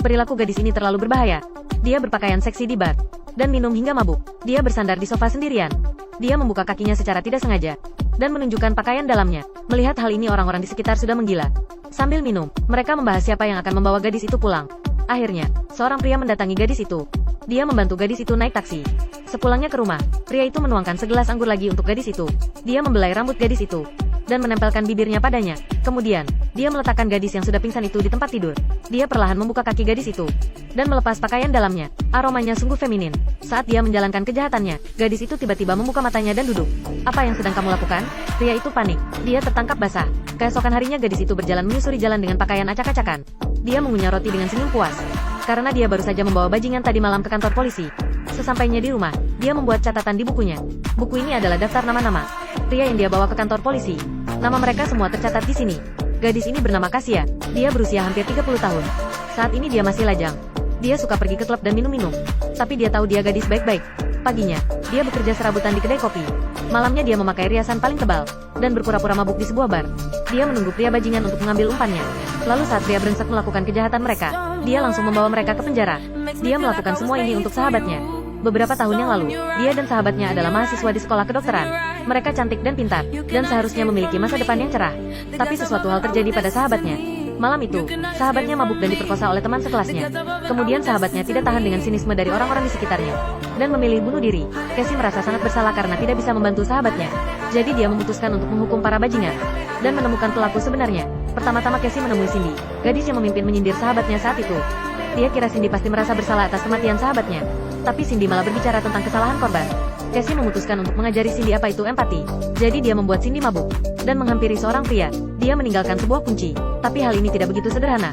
Perilaku gadis ini terlalu berbahaya. Dia berpakaian seksi di bar dan minum hingga mabuk. Dia bersandar di sofa sendirian. Dia membuka kakinya secara tidak sengaja dan menunjukkan pakaian dalamnya. Melihat hal ini, orang-orang di sekitar sudah menggila. Sambil minum, mereka membahas siapa yang akan membawa gadis itu pulang. Akhirnya, seorang pria mendatangi gadis itu. Dia membantu gadis itu naik taksi. Sepulangnya ke rumah, pria itu menuangkan segelas anggur lagi untuk gadis itu. Dia membelai rambut gadis itu dan menempelkan bibirnya padanya. Kemudian, dia meletakkan gadis yang sudah pingsan itu di tempat tidur. Dia perlahan membuka kaki gadis itu dan melepas pakaian dalamnya. Aromanya sungguh feminin. Saat dia menjalankan kejahatannya, gadis itu tiba-tiba membuka matanya dan duduk. "Apa yang sedang kamu lakukan?" Pria itu panik. Dia tertangkap basah. Keesokan harinya gadis itu berjalan menyusuri jalan dengan pakaian acak-acakan. Dia mengunyah roti dengan senyum puas karena dia baru saja membawa bajingan tadi malam ke kantor polisi. Sesampainya di rumah, dia membuat catatan di bukunya. Buku ini adalah daftar nama-nama pria yang dia bawa ke kantor polisi. Nama mereka semua tercatat di sini. Gadis ini bernama Kasia. Dia berusia hampir 30 tahun. Saat ini dia masih lajang. Dia suka pergi ke klub dan minum-minum. Tapi dia tahu dia gadis baik-baik. Paginya, dia bekerja serabutan di kedai kopi. Malamnya dia memakai riasan paling tebal dan berpura-pura mabuk di sebuah bar. Dia menunggu pria bajingan untuk mengambil umpannya. Lalu saat pria brengsek melakukan kejahatan mereka, dia langsung membawa mereka ke penjara. Dia melakukan semua ini untuk sahabatnya. Beberapa tahun yang lalu, dia dan sahabatnya adalah mahasiswa di sekolah kedokteran. Mereka cantik dan pintar, dan seharusnya memiliki masa depan yang cerah. Tapi sesuatu hal terjadi pada sahabatnya. Malam itu, sahabatnya mabuk dan diperkosa oleh teman sekelasnya. Kemudian sahabatnya tidak tahan dengan sinisme dari orang-orang di sekitarnya dan memilih bunuh diri. Casey merasa sangat bersalah karena tidak bisa membantu sahabatnya. Jadi dia memutuskan untuk menghukum para bajingan dan menemukan pelaku sebenarnya. Pertama-tama Casey menemui Cindy, gadis yang memimpin menyindir sahabatnya saat itu. Dia kira Cindy pasti merasa bersalah atas kematian sahabatnya. Tapi Cindy malah berbicara tentang kesalahan korban. Casey memutuskan untuk mengajari Cindy apa itu empati. Jadi dia membuat Cindy mabuk dan menghampiri seorang pria. Dia meninggalkan sebuah kunci. Tapi hal ini tidak begitu sederhana.